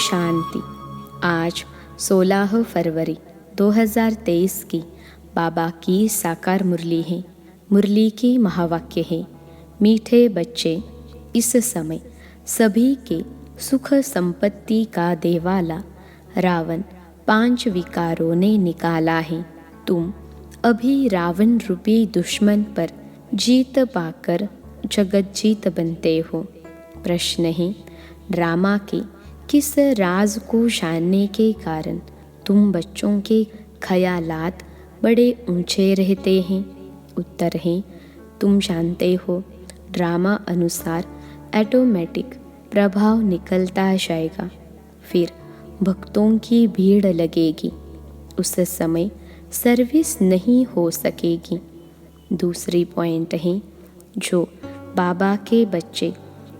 शांति। आज 16 फरवरी 2023 की बाबा की साकार मुरली है। मुरली की महावाक्य है, मीठे बच्चे, इस समय सभी के सुख संपत्ति का देवाला रावण 5 विकारों ने निकाला है। तुम अभी रावण रूपी दुश्मन पर जीत पाकर जगत जीत बनते हो। प्रश्न है, ड्रामा के किस राज को जानने के कारण तुम बच्चों के ख्यालात बड़े ऊंचे रहते हैं? उत्तर है, तुम जानते हो ड्रामा अनुसार ऑटोमेटिक प्रभाव निकलता जाएगा, फिर भक्तों की भीड़ लगेगी, उस समय सर्विस नहीं हो सकेगी। दूसरी पॉइंट है, जो बाबा के बच्चे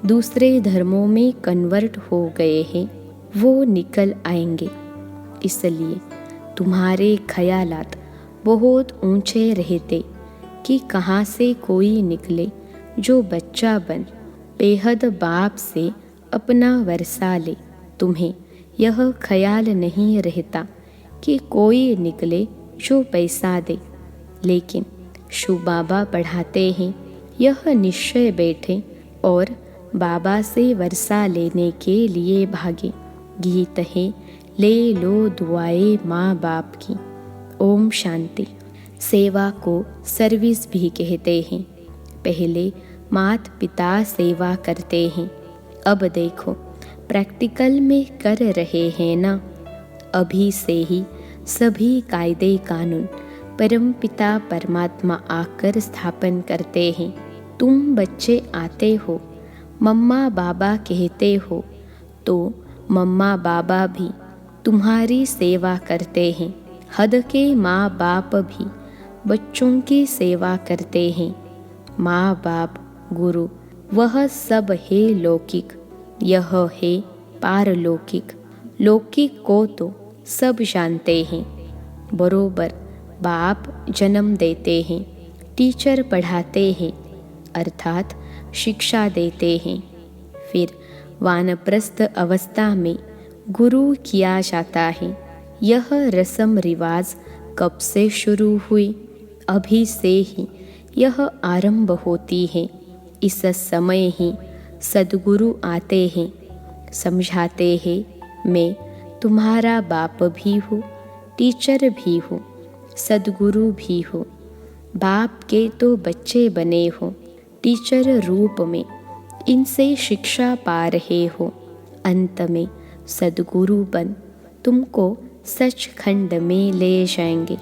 दूसरे धर्मों में कन्वर्ट हो गए हैं वो निकल आएंगे, इसलिए तुम्हारे ख्यालात बहुत ऊंचे रहते कि कहाँ से कोई निकले जो बच्चा बन बेहद बाप से अपना वर्षा ले। तुम्हें यह ख्याल नहीं रहता कि कोई निकले जो पैसा दे, लेकिन शिव बाबा पढ़ाते हैं यह निश्चय बैठे और बाबा से वर्षा लेने के लिए भागे। गीत है, ले लो दुआएं माँ बाप की। ओम शांति। सेवा को सर्विस भी कहते हैं। पहले माता पिता सेवा करते हैं, अब देखो प्रैक्टिकल में कर रहे हैं ना। अभी से ही सभी कायदे कानून परमपिता परमात्मा आकर स्थापन करते हैं। तुम बच्चे आते हो, मम्मा बाबा कहते हो, तो मम्मा बाबा भी तुम्हारी सेवा करते हैं। हद के माँ बाप भी बच्चों की सेवा करते हैं। माँ बाप, गुरु, वह सब है लौकिक, यह है पारलौकिक। लौकिक को तो सब जानते हैं। बरोबर बाप जन्म देते हैं, टीचर पढ़ाते हैं, अर्थात शिक्षा देते हैं। फिर वानप्रस्थ अवस्था में गुरु किया जाता है। यह रस्म रिवाज कब से शुरू हुई? अभी से ही यह आरंभ होती है। इस समय ही सद्गुरु आते हैं, समझाते हैं, मैं तुम्हारा बाप भी हूँ, टीचर भी हूँ, सद्गुरु भी हूँ। बाप के तो बच्चे बने हो, टीचर रूप में इनसे शिक्षा पा रहे हो। अंत में सद्गुरु बन तुमको सचखंड में ले जाएंगे।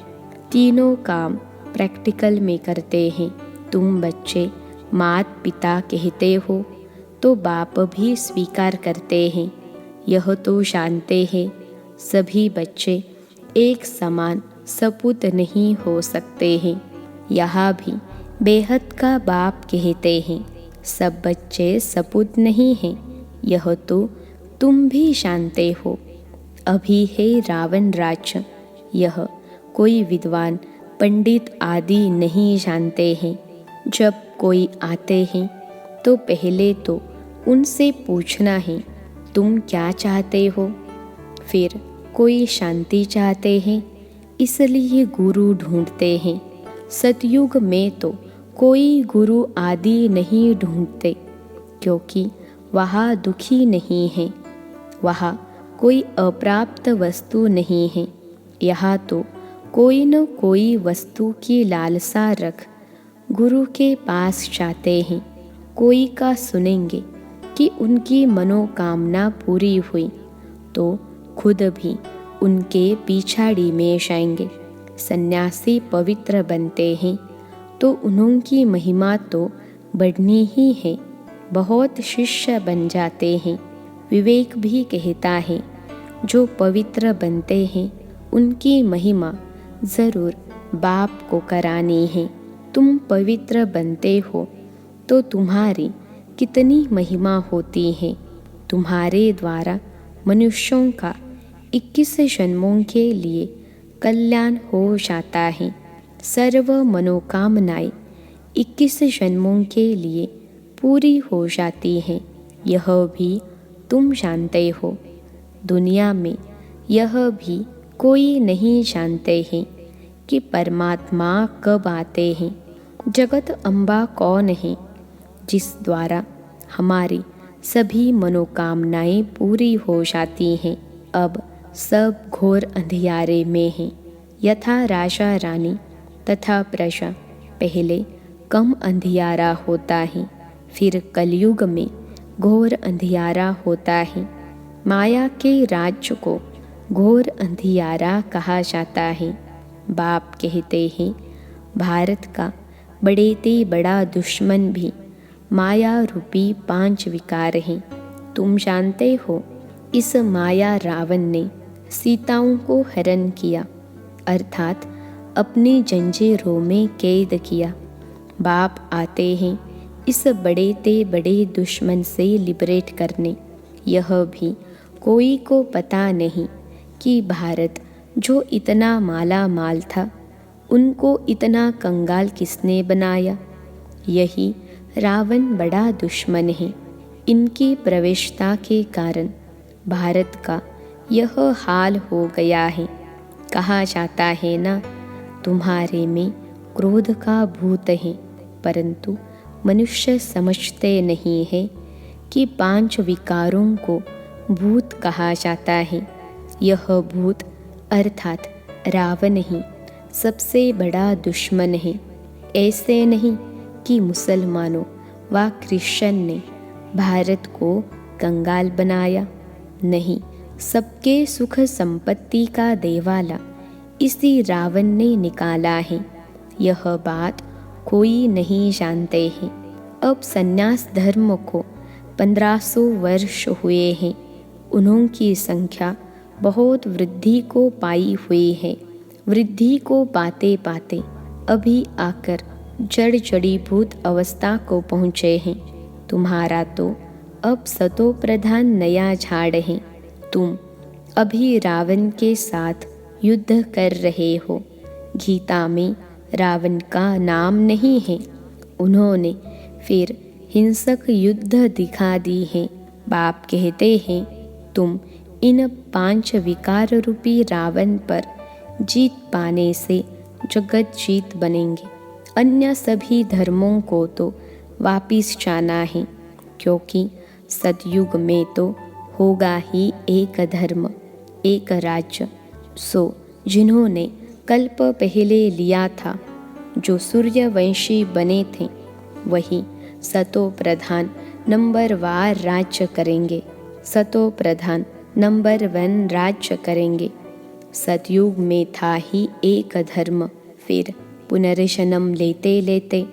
तीनों काम प्रैक्टिकल में करते हैं। तुम बच्चे माता पिता कहते हो तो बाप भी स्वीकार करते हैं। यह तो जानते हैं सभी बच्चे एक समान सपूत नहीं हो सकते हैं। यहाँ भी बेहद का बाप कहते हैं सब बच्चे सपूत नहीं हैं, यह तो तुम भी जानते हो। अभी है रावण राज्य, यह कोई विद्वान पंडित आदि नहीं जानते हैं। जब कोई आते हैं तो पहले तो उनसे पूछना है तुम क्या चाहते हो। फिर कोई शांति चाहते हैं, इसलिए गुरु ढूंढते हैं। सतयुग में तो कोई गुरु आदि नहीं ढूंढते, क्योंकि वहाँ दुखी नहीं है, वहाँ कोई अप्राप्त वस्तु नहीं है। यहाँ तो कोई न कोई वस्तु की लालसा रख गुरु के पास जाते हैं। कोई का सुनेंगे कि उनकी मनोकामना पूरी हुई तो खुद भी उनके पिछाड़ी में जाएंगे। सन्यासी पवित्र बनते हैं तो उनकी महिमा तो बढ़नी ही है। बहुत शिष्य बन जाते हैं। विवेक भी कहता है जो पवित्र बनते हैं उनकी महिमा ज़रूर बाप को करानी है। तुम पवित्र बनते हो तो तुम्हारी कितनी महिमा होती है। तुम्हारे द्वारा मनुष्यों का 21 जन्मों के लिए कल्याण हो जाता है। सर्व मनोकामनाएं 21 जन्मों के लिए पूरी हो जाती हैं। यह भी तुम जानते हो। दुनिया में यह भी कोई नहीं जानते हैं कि परमात्मा कब आते हैं। जगत अम्बा कौन है जिस द्वारा हमारी सभी मनोकामनाएं पूरी हो जाती हैं। अब सब घोर अंधियारे में हैं। यथा राजा रानी तथा प्रजा, पहले कम अंधियारा होता है, फिर कलयुग में घोर अंधियारा होता है। माया के राज्य को घोर अंधियारा कहा जाता है। बाप कहते हैं, भारत का बड़े ते बड़ा दुश्मन भी माया रूपी 5 विकार हैं। तुम जानते हो, इस माया रावण ने सीताओं को हरण किया, अर्थात अपनी जंजीरों में कैद किया। बाप आते हैं इस बड़े ते बड़े दुश्मन से लिबरेट करने। यह भी कोई को पता नहीं कि भारत जो इतना माला माल था, उनको इतना कंगाल किसने बनाया। यही रावण बड़ा दुश्मन है। इनकी प्रवेशता के कारण भारत का यह हाल हो गया है। कहा जाता है ना, तुम्हारे में क्रोध का भूत है, परंतु मनुष्य समझते नहीं है कि 5 विकारों को भूत कहा जाता है। यह भूत अर्थात रावण ही सबसे बड़ा दुश्मन है। ऐसे नहीं कि मुसलमानों व क्रिश्चियन ने भारत को कंगाल बनाया, नहीं, सबके सुख संपत्ति का देवाला इसी रावण ने निकाला है। यह बात कोई नहीं जानते हैं। अब संन्यास धर्म को 1500 वर्ष हुए हैं। उनकी संख्या बहुत वृद्धि को पाई हुई है। वृद्धि को पाते पाते अभी आकर जड़ जड़ीभूत अवस्था को पहुँचे हैं। तुम्हारा तो अब सतो प्रधान नया झाड़ है। तुम अभी रावण के साथ युद्ध कर रहे हो। गीता में रावण का नाम नहीं है। उन्होंने फिर हिंसक युद्ध दिखा दी है। बाप कहते हैं, तुम इन 5 विकार रूपी रावण पर जीत पाने से जगत जीत बनेंगे। अन्य सभी धर्मों को तो वापिस जाना है, क्योंकि सतयुग में तो होगा ही एक धर्म, एक राज्य। सो जिन्होंने कल्प पहले लिया था, जो सूर्यवंशी बने थे, वही सतो प्रधान नंबर वार राज्य करेंगे। सतो प्रधान नंबर 1 राज्य करेंगे। सतयुग में था ही एक धर्म, फिर पुनर्जन्म लेते लेते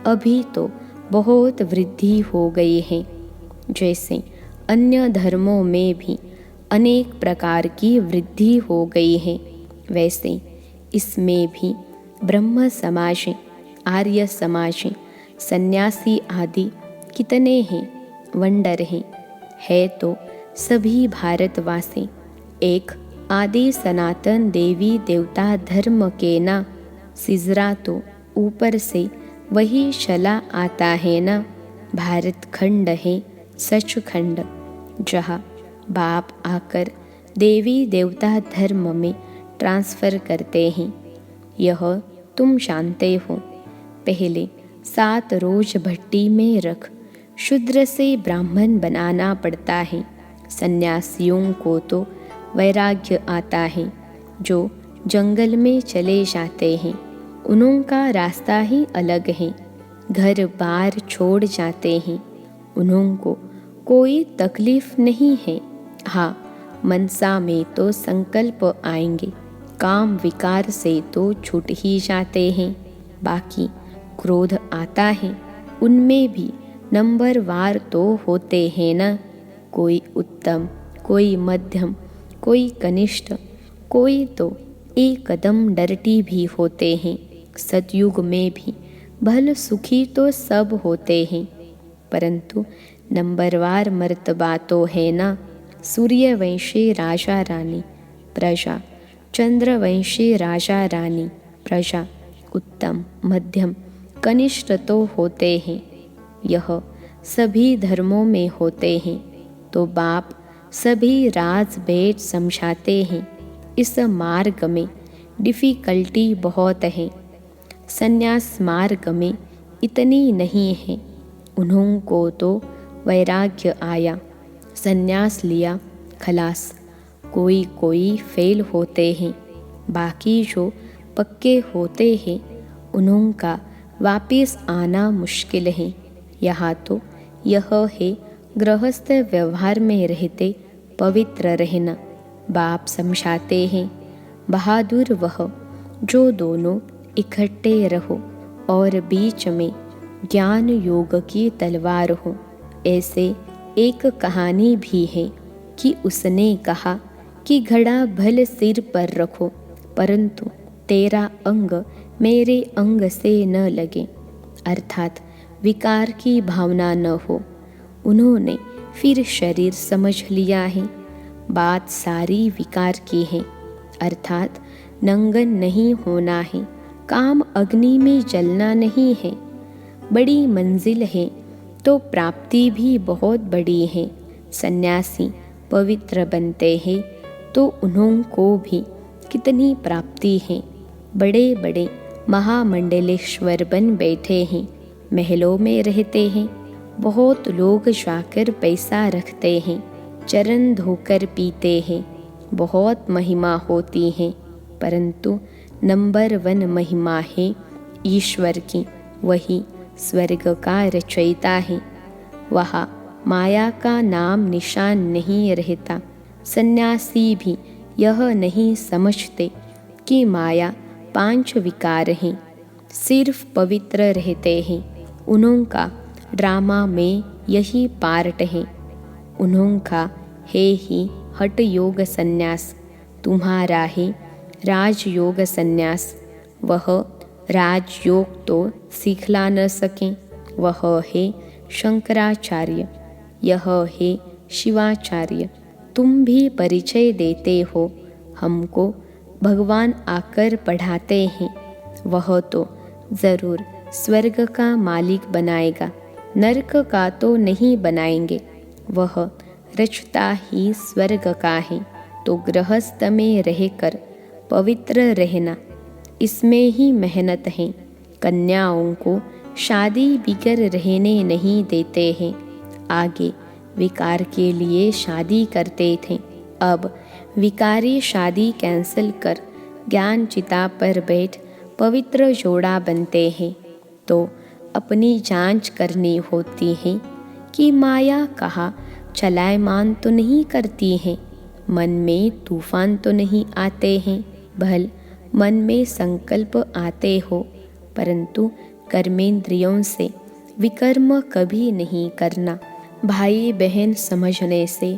अभी तो बहुत वृद्धि हो गई है। जैसे अन्य धर्मों में भी अनेक प्रकार की वृद्धि हो गई है, वैसे इसमें भी ब्रह्म समाज, आर्य समाज, सन्यासी आदि कितने हैं, वंडर हैं। है तो सभी भारतवासी एक आदि सनातन देवी देवता धर्म के ना। सिजरा तो ऊपर से वही चला आता है ना। भारत खंड है सचखंड, जहाँ बाप आकर देवी देवता धर्म में ट्रांसफ़र करते हैं। यह तुम जानते हो। पहले 7 रोज भट्टी में रख शूद्र से ब्राह्मण बनाना पड़ता है। सन्यासियों को तो वैराग्य आता है। जो जंगल में चले जाते हैं, उनका रास्ता ही अलग है। घर बार छोड़ जाते हैं, उनको कोई तकलीफ नहीं है। हाँ, मनसा में तो संकल्प आएंगे, काम विकार से तो छूट ही जाते हैं। बाकी क्रोध आता है, उनमें भी नंबरवार तो होते हैं ना। कोई उत्तम, कोई मध्यम, कोई कनिष्ठ, कोई तो एक कदम डरटी भी होते हैं। सतयुग में भी भल सुखी तो सब होते हैं, परंतु नंबरवार मर्तबा तो है ना। सूर्यवंशी राजा रानी प्रजा, चंद्रवंशी राजा रानी प्रजा, उत्तम, मध्यम, कनिष्ठ तो होते हैं। यह सभी धर्मों में होते हैं। तो बाप सभी राज भेद समझाते हैं। इस मार्ग में डिफ़िकल्टी बहुत है। संन्यास मार्ग में इतनी नहीं है। उन्हों को तो वैराग्य आया, संन्यास लिया, खलास। कोई कोई फेल होते हैं, बाकी जो पक्के होते हैं उन्हों का वापस आना मुश्किल है। यहाँ तो यह है गृहस्थ व्यवहार में रहते पवित्र रहना। बाप समझाते हैं, बहादुर वह जो दोनों इकट्ठे रहो और बीच में ज्ञान योग की तलवार हो। ऐसे एक कहानी भी है कि उसने कहा कि घड़ा भले सिर पर रखो, परंतु तेरा अंग मेरे अंग से न लगे, अर्थात विकार की भावना न हो। उन्होंने फिर शरीर समझ लिया है। बात सारी विकार की है, अर्थात नंगन नहीं होना है, काम अग्नि में जलना नहीं है। बड़ी मंजिल है तो प्राप्ति भी बहुत बड़ी है। सन्यासी पवित्र बनते हैं तो उन्हों को भी कितनी प्राप्ति है। बड़े बड़े महामंडलेश्वर बन बैठे हैं, महलों में रहते हैं। बहुत लोग जाकर पैसा रखते हैं, चरण धोकर पीते हैं। बहुत महिमा होती है, परंतु नंबर 1 महिमा है ईश्वर की। वही स्वर्ग का रचयिता है। वहाँ माया का नाम निशान नहीं रहता। सन्यासी भी यह नहीं समझते कि माया 5 विकार हैं, सिर्फ पवित्र रहते हैं। उन्हों का ड्रामा में यही पार्ट है। उन्हों का है ही हठ योग संन्यास, तुम्हारा है राजयोग संन्यास। वह राजयोग तो सिखला न सकें। वह है शंकराचार्य, यह है शिवाचार्य। तुम भी परिचय देते हो, हमको भगवान आकर पढ़ाते हैं। वह तो ज़रूर स्वर्ग का मालिक बनाएगा, नरक का तो नहीं बनाएंगे। वह रचता ही स्वर्ग का है, तो गृहस्थ में रहकर पवित्र रहना, इसमें ही मेहनत है। कन्याओं को शादी बिगर रहने नहीं देते हैं। आगे विकार के लिए शादी करते थे, अब विकारी शादी कैंसिल कर ज्ञान चिता पर बैठ पवित्र जोड़ा बनते हैं। तो अपनी जांच करनी होती है कि माया कहाँ चलायमान तो नहीं करती है, मन में तूफान तो नहीं आते हैं। भल मन में संकल्प आते हो, परंतु कर्मेंद्रियों से विकर्म कभी नहीं करना। भाई बहन समझने से,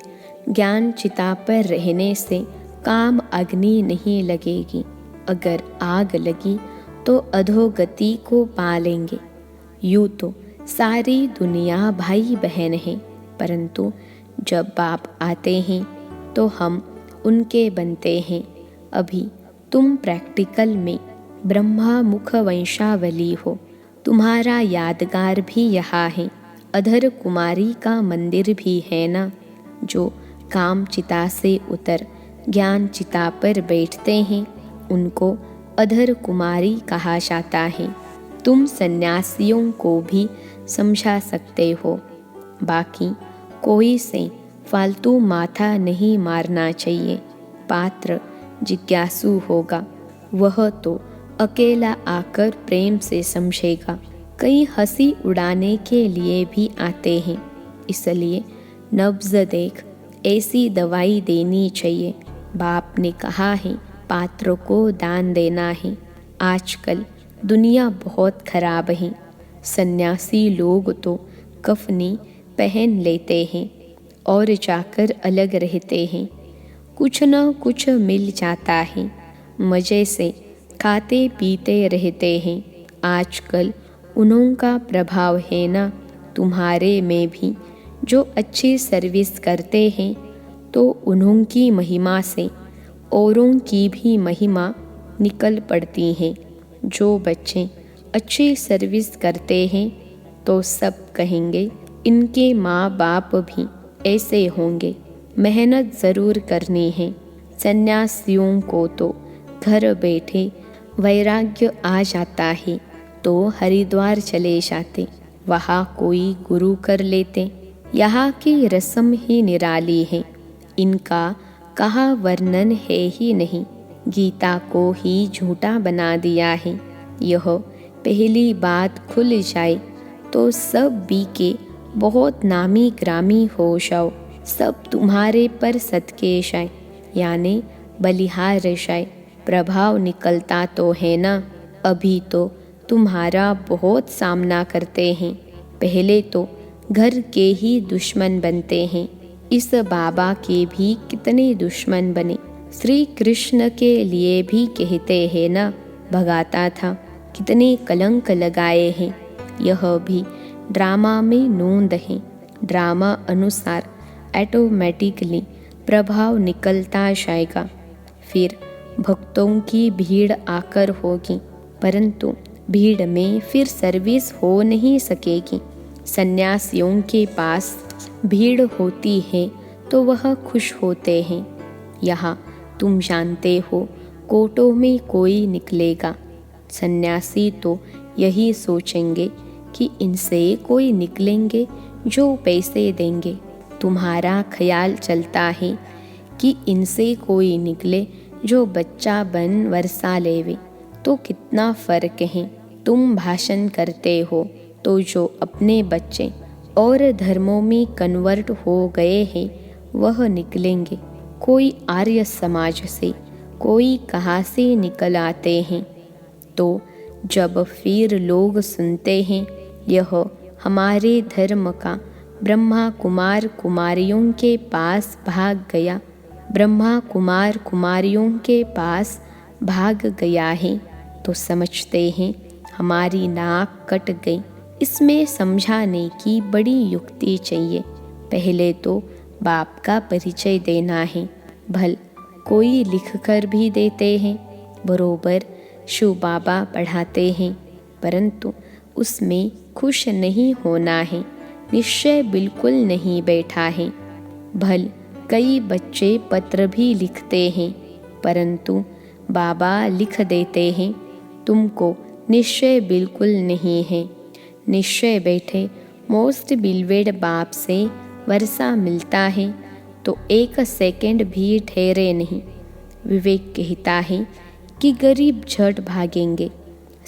ज्ञान चिता पर रहने से काम अग्नि नहीं लगेगी। अगर आग लगी तो अधोगति को पा लेंगे। यूँ तो सारी दुनिया भाई बहन है, परंतु जब बाप आते हैं तो हम उनके बनते हैं। अभी तुम प्रैक्टिकल में ब्रह्मा मुख वंशावली हो। तुम्हारा यादगार भी यहाँ है। अधर कुमारी का मंदिर भी है ना। जो काम चिता से उतर ज्ञान चिता पर बैठते हैं, उनको अधर कुमारी कहा जाता है। तुम सन्यासियों को भी समझा सकते हो। बाकी कोई से फालतू माथा नहीं मारना चाहिए। पात्र जिज्ञासु होगा, वह तो अकेला आकर प्रेम से समझेगा। कई हंसी उड़ाने के लिए भी आते हैं, इसलिए नब्ज देख ऐसी दवाई देनी चाहिए। बाप ने कहा है पात्र को दान देना है। आजकल दुनिया बहुत खराब है। सन्यासी लोग तो कफनी पहन लेते हैं और जाकर अलग रहते हैं। कुछ न कुछ मिल जाता है, मज़े से खाते पीते रहते हैं। आजकल उन्हों का प्रभाव है ना तुम्हारे में भी। जो अच्छी सर्विस करते हैं तो उन्हों की महिमा से औरों की भी महिमा निकल पड़ती है। जो बच्चे अच्छी सर्विस करते हैं तो सब कहेंगे इनके माँ बाप भी ऐसे होंगे। मेहनत ज़रूर करनी है। सन्यासियों को तो घर बैठे वैराग्य आ जाता है तो हरिद्वार चले जाते, वहाँ कोई गुरु कर लेते। यहाँ की रस्म ही निराली है, इनका कहाँ वर्णन है ही नहीं। गीता को ही झूठा बना दिया है। यह पहली बात खुल जाए तो सब बीके बहुत नामी ग्रामी हो जाओ, सब तुम्हारे पर सदके जाए, यानी बलिहार जाए। प्रभाव निकलता तो है ना। अभी तो तुम्हारा बहुत सामना करते हैं, पहले तो घर के ही दुश्मन बनते हैं। इस बाबा के भी कितने दुश्मन बने। श्री कृष्ण के लिए भी कहते हैं ना, भगाता था, कितने कलंक लगाए हैं। यह भी ड्रामा में नोंद है। ड्रामा अनुसार ऑटोमेटिकली प्रभाव निकलता जाएगा। फिर भक्तों की भीड़ आकर होगी, परंतु भीड़ में फिर सर्विस हो नहीं सकेगी। सन्यासियों के पास भीड़ होती है तो वह खुश होते हैं। यहाँ तुम जानते हो, कोटों में कोई निकलेगा। सन्यासी तो यही सोचेंगे कि इनसे कोई निकलेंगे जो पैसे देंगे। तुम्हारा ख्याल चलता है कि इनसे कोई निकले जो बच्चा बन वर्षा लेवे, तो कितना फ़र्क है। तुम भाषण करते हो तो जो अपने बच्चे और धर्मों में कन्वर्ट हो गए हैं वह निकलेंगे। कोई आर्य समाज से, कोई कहाँ से निकल आते हैं। तो जब फिर लोग सुनते हैं यह हमारे धर्म का ब्रह्मा कुमार कुमारियों के पास भाग गया, ब्रह्मा कुमार कुमारियों के पास भाग गया है, तो समझते हैं हमारी नाक कट गई। इसमें समझाने की बड़ी युक्ति चाहिए। पहले तो बाप का परिचय देना है। भल कोई लिखकर भी देते हैं, बरोबर शिव बाबा पढ़ाते हैं, परंतु उसमें खुश नहीं होना है। निश्चय बिल्कुल नहीं बैठा है। भल कई बच्चे पत्र भी लिखते हैं, परंतु बाबा लिख देते हैं तुमको निश्चय बिल्कुल नहीं है। निश्चय बैठे मोस्ट बिलवेड बाप से वर्षा मिलता है तो एक सेकंड भी ठहरे नहीं। विवेक कहता है कि गरीब झट भागेंगे,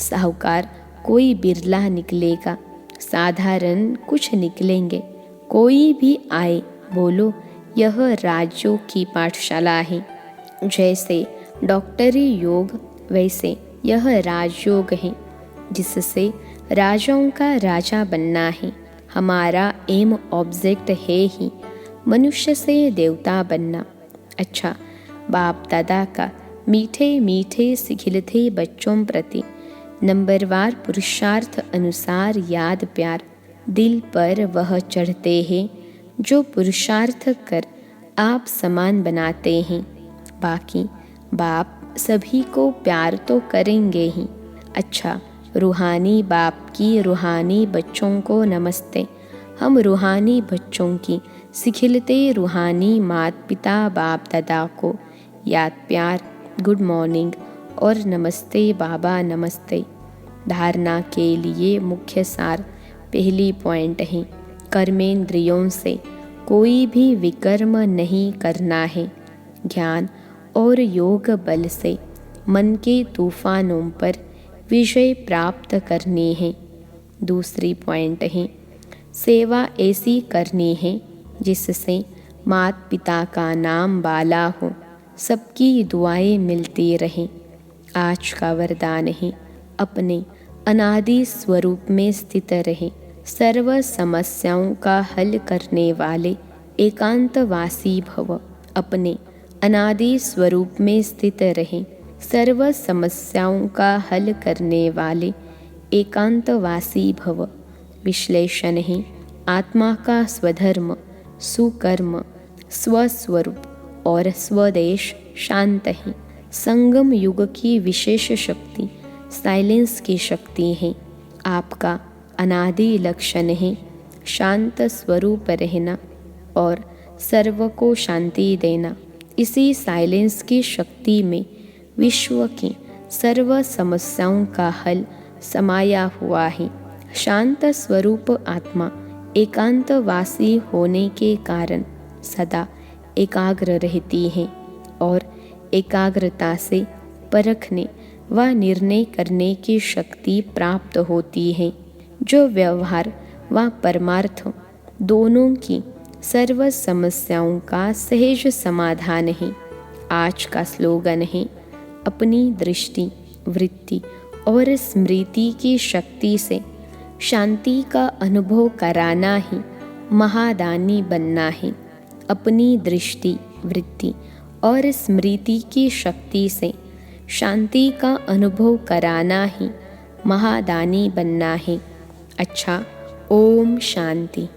साहूकार कोई बिरला निकलेगा, साधारण कुछ निकलेंगे। कोई भी आए बोलो यह राज्यों की पाठशाला है। जैसे डॉक्टरी योग वैसे यह राजयोग है, जिससे राजाओं का राजा बनना है। हमारा एम ऑब्जेक्ट है ही मनुष्य से देवता बनना। अच्छा, बाप दादा का मीठे मीठे सिखिलते बच्चों प्रति नंबरवार पुरुषार्थ अनुसार याद प्यार दिल पर वह चढ़ते हैं जो पुरुषार्थ कर आप समान बनाते हैं। बाकी बाप सभी को प्यार तो करेंगे ही। अच्छा, रूहानी बाप की रूहानी बच्चों को नमस्ते। हम रूहानी बच्चों की सिखिलते रूहानी माता पिता बाप दादा को याद प्यार, गुड मॉर्निंग और नमस्ते बाबा नमस्ते। धारणा के लिए मुख्य सार पहली पॉइंट है, कर्मेंद्रियों से कोई भी विकर्म नहीं करना है। ज्ञान और योग बल से मन के तूफानों पर विजय प्राप्त करनी है। दूसरी पॉइंट है, सेवा ऐसी करनी है जिससे माता पिता का नाम बाला हो, सबकी दुआएं मिलती रहें। आज का वरदान है, अपने अनादि स्वरूप में स्थित रहे। सर्व समस्याओं का हल करने वाले एकांतवासी भव। अपने अनादि स्वरूप में स्थित रहे। सर्व समस्याओं का हल करने वाले एकांतवासी भव। विश्लेषण है, आत्मा का स्वधर्म, सुकर्म, स्वस्वरूप और स्वदेश शांत है। संगम युग की विशेष शक्ति साइलेंस की शक्ति है। आपका अनादि लक्षण है शांत स्वरूप रहना और सर्व को शांति देना। इसी साइलेंस की शक्ति में विश्व की सर्व समस्याओं का हल समाया हुआ है। शांत स्वरूप आत्मा एकांतवासी होने के कारण सदा एकाग्र रहती है और एकाग्रता से परखने व निर्णय करने की शक्ति प्राप्त होती है, जो व्यवहार व परमार्थ दोनों की सर्व समस्याओं का सहज समाधान है। आज का स्लोगन है, अपनी दृष्टि, वृत्ति और स्मृति की शक्ति से शांति का अनुभव कराना ही महादानी बनना है। अपनी दृष्टि, वृत्ति और स्मृति की शक्ति से शांति का अनुभव कराना ही महादानी बनना है। अच्छा, ओम शांति।